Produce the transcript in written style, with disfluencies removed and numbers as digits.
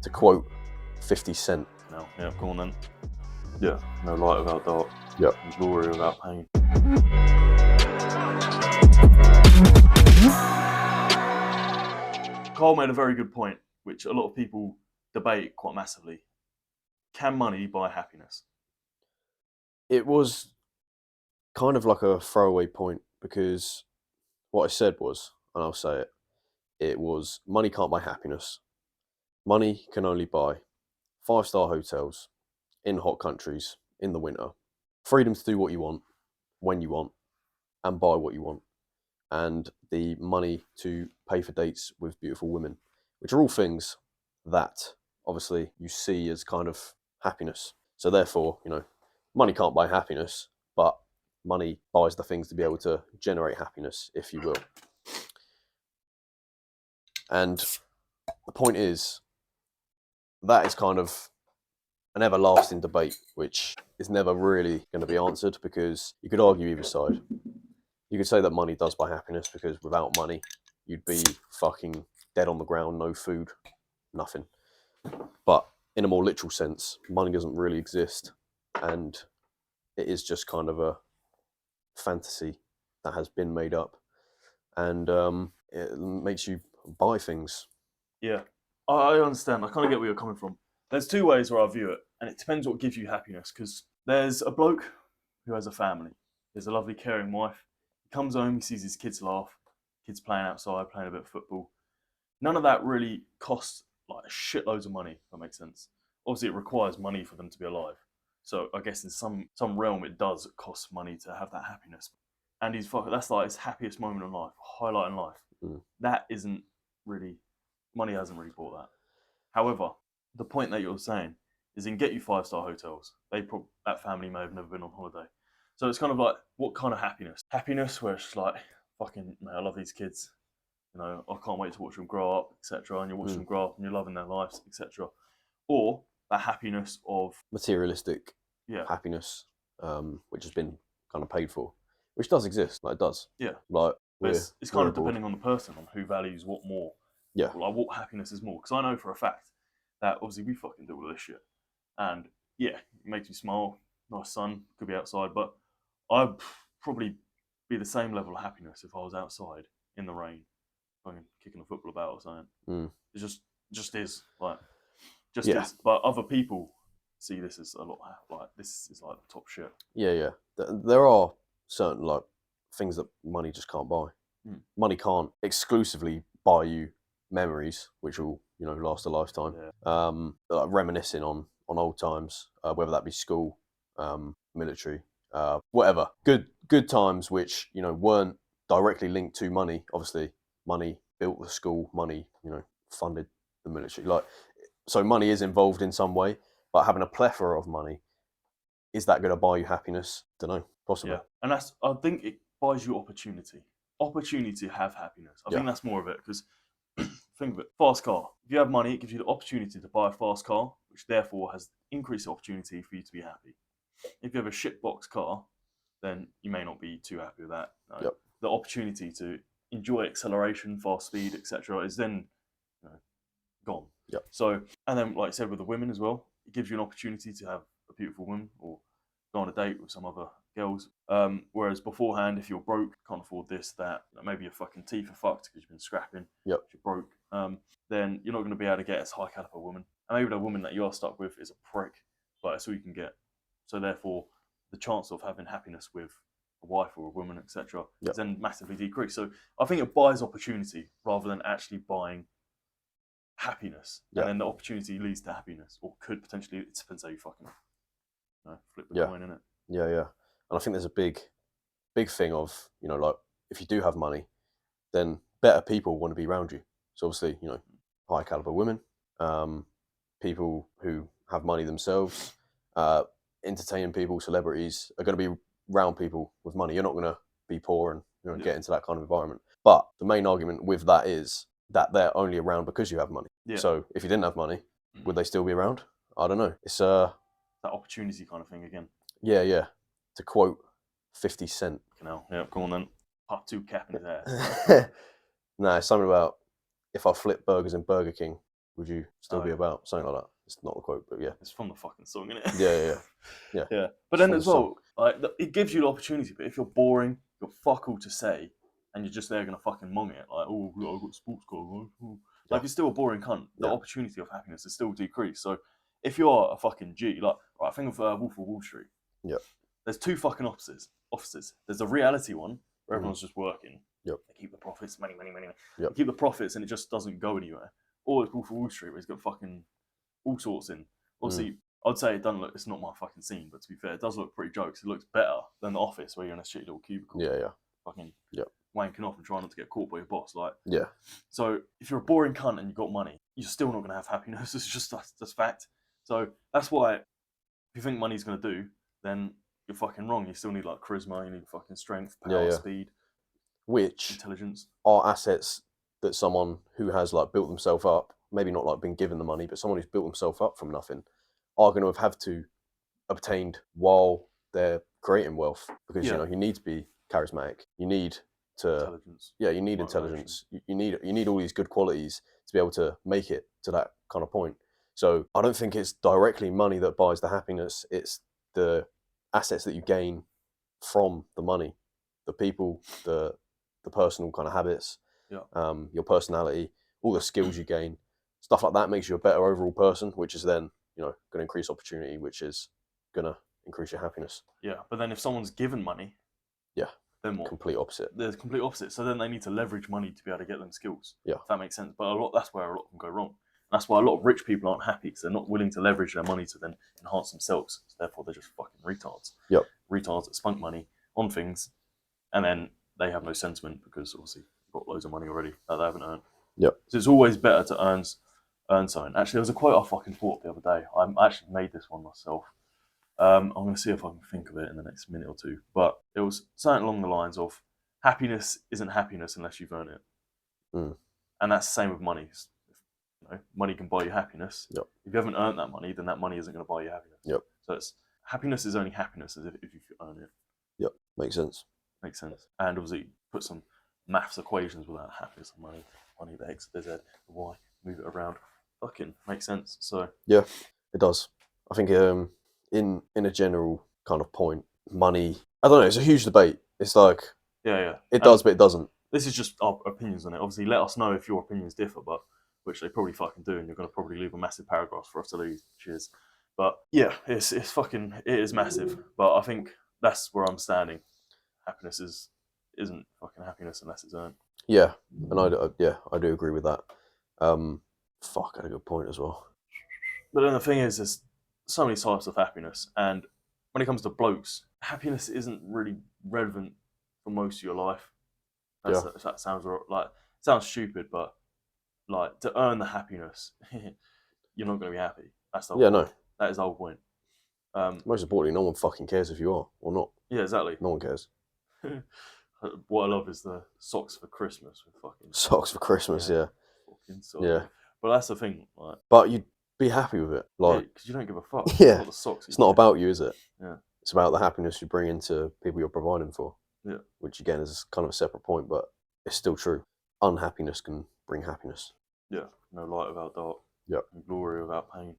To quote 50 Cent. No, yeah, go on then. Yeah, no light without dark. Yep. And glory without pain. Carl made a very good point, which a lot of people debate quite massively. Can money buy happiness? It was kind of like a throwaway point because what I said was, and I'll say it, it was money can't buy happiness. Money can only buy 5-star hotels in hot countries in the winter, freedom to do what you want, when you want, and buy what you want, and the money to pay for dates with beautiful women, which are all things that obviously you see as kind of happiness. So therefore, money can't buy happiness, but money buys the things to be able to generate happiness, if you will. And the point is, that is kind of an everlasting debate, which is never really going to be answered, because you could argue either side. You could say that money does buy happiness, because without money, you'd be fucking dead on the ground, no food, nothing. But in a more literal sense, money doesn't really exist, and it is just kind of a fantasy that has been made up, and it makes you buy things. Yeah, I understand. I kind of get where you're coming from. There's two ways where I view it, and it depends what gives you happiness, because there's a bloke who has a family. There's a lovely, caring wife. He comes home, he sees his kids laugh, kids playing outside, playing a bit of football. None of that really costs like shitloads of money, if that makes sense. Obviously, it requires money for them to be alive. So I guess in some realm, it does cost money to have that happiness. And that's like his happiest moment in life, highlight in life. That isn't really, money hasn't really bought that. However, the point that you're saying is in get you 5-star hotels. That family may have never been on holiday. So it's kind of like, what kind of happiness? Happiness where it's like, fucking, man, I love these kids. I can't wait to watch them grow up, etc. And you watch them grow up and you're loving their lives, etc. Or that happiness of materialistic happiness, which has been kind of paid for, which does exist. Like, it does. Yeah. Like, it's kind of depending on the person, on who values what more. Yeah. Like, what happiness is more. Because I know for a fact that obviously we fucking do all this shit. And yeah, it makes me smile. Nice sun, could be outside. But I'd probably be the same level of happiness if I was outside in the rain, fucking kicking a football about or something. It just is. Like, is. But other people see this as a lot, like, this is like the top shit. Yeah. There are certain like things that money just can't buy. Money can't exclusively buy you memories, which will last a lifetime. Like reminiscing on old times, whether that be school, military, whatever. Good times which weren't directly linked to money. Obviously, money built the school. Money funded the military. So money is involved in some way, but having a plethora of money, is that going to buy you happiness? Don't know. Possibly. Yeah, and I think it buys you opportunity to have happiness. I think that's more of it, because think of it, fast car. If you have money, it gives you the opportunity to buy a fast car, which therefore has increased opportunity for you to be happy. If you have a shitbox car, then you may not be too happy with that. The opportunity to enjoy acceleration, fast speed, etc., is then gone. So, and then, like I said, with the women as well, it gives you an opportunity to have a beautiful woman or go on a date with some other girls. Whereas beforehand, if you're broke, can't afford this, that, maybe your fucking teeth are fucked because you've been scrapping. If you're broke, then you're not going to be able to get as high caliber woman. And maybe the woman that you're stuck with is a prick, but that's all you can get. So therefore, the chance of having happiness with a wife or a woman, etc., is then massively decreased. So I think it buys opportunity rather than actually buying happiness. And then the opportunity leads to happiness, or could potentially. It depends how you fucking flip the coin, innit? Yeah. And I think there's a big thing of, like, if you do have money, then better people want to be around you. So obviously, high caliber women, people who have money themselves, entertaining people, celebrities are going to be around people with money. You're not going to be poor and get into that kind of environment. But the main argument with that is that they're only around because you have money. So if you didn't have money, would they still be around? I don't know. It's that opportunity kind of thing again. Yeah. To quote 50 Cent. Yeah, come on then. Part 2 cap in his ass. No, it's something about, if I flip burgers in Burger King, would you still Oh, be yeah. about? Something like that. It's not the quote, but yeah. It's from the fucking song, isn't it? Yeah. Yeah. But It's then from as the song. well, like it gives you the opportunity. But if you're boring, you've got fuck all to say, and you're just there gonna fucking mong it, like, oh, look, I've got a sports car. Like, Yeah. you're still a boring cunt. The Yeah. opportunity of happiness is still decreased. So if you are a fucking G, like, right, think of Wolf of Wall Street. Yeah. There's two fucking offices. There's the reality one where Mhm. everyone's just working. Yep. They keep the profits, money. Yep. They keep the profits, and it just doesn't go anywhere. Or it's Wolf of Wall Street where he's got fucking all sorts in. Obviously, I'd say it doesn't look. It's not my fucking scene, but to be fair, it does look pretty jokes. It looks better than the office where you're in a shitty little cubicle, Yeah. fucking Yep. wanking off and trying not to get caught by your boss. Like, Yeah. so if you're a boring cunt and you've got money, you're still not gonna have happiness. It's just that's fact. So that's why if you think money's gonna do, then you're fucking wrong. You still need like charisma. You need fucking strength, power, Yeah. speed, Which intelligence. are assets that someone who has like built themselves up, maybe not like been given the money, but someone who's built themselves up from nothing, are going to have to obtained while they're creating wealth, because Yeah. you need to be charismatic. You need to Intelligence. you need Motivation. intelligence. You need all these good qualities to be able to make it to that kind of point. So I don't think it's directly money that buys the happiness. It's the assets that you gain from the money, the people, the personal kind of habits, Yeah. your personality, all the skills you gain, stuff like that makes you a better overall person, which is then going to increase opportunity, which is going to increase your happiness. Yeah. But then if someone's given money, Yeah, then what? complete opposite. There's complete opposite. So then they need to leverage money to be able to get them skills. Yeah. If that makes sense. But that's where a lot of them go wrong. That's why a lot of rich people aren't happy, because they're not willing to leverage their money to then enhance themselves. So therefore, they're just fucking retards. Yep. Retards that spunk money on things, and then they have no sentiment because obviously they've got loads of money already that they haven't earned. Yep. So it's always better to earn something. Actually, there was a quote I fucking thought the other day. I actually made this one myself. I'm going to see if I can think of it in the next minute or two. But it was something along the lines of, happiness isn't happiness unless you've earned it. Mm. And that's the same with money. Money can buy you happiness. Yep. If you haven't earned that money, then that money isn't going to buy you happiness. Yep. So happiness is only happiness if you earn it. Yep. Makes sense. Makes sense. And obviously, put some maths equations with that. Happiness and money, the X, the Z, the Y, move it around. Fucking makes sense. So yeah, it does. I think in a general kind of point, money, I don't know, it's a huge debate. It's like, yeah. It does, but it doesn't. This is just our opinions on it. Obviously, let us know if your opinions differ, but which they probably fucking do, and you're going to probably leave a massive paragraph for us to read. Cheers. But yeah, it is massive. But I think that's where I'm standing. Happiness isn't fucking happiness unless it's earned. Yeah, and I do agree with that. Fuck, I had a good point as well. But then the thing is, there's so many types of happiness, and when it comes to blokes, happiness isn't really relevant for most of your life. That sounds stupid, but like, to earn the happiness, you're not going to be happy. That's the whole point. No. That is the whole point. Most importantly, no one fucking cares if you are or not. Yeah, exactly. No one cares. What I love is the socks for Christmas with fucking socks for Christmas. Yeah. Fucking socks. Yeah. But that's the thing, like. But you'd be happy with it, like, because you don't give a fuck. Yeah. The socks. It's not about you, is it? Yeah. It's about the happiness you bring into people you're providing for. Yeah. Which again is kind of a separate point, but it's still true. Unhappiness can bring happiness. Yeah. No light without dark. Yep. And glory without pain.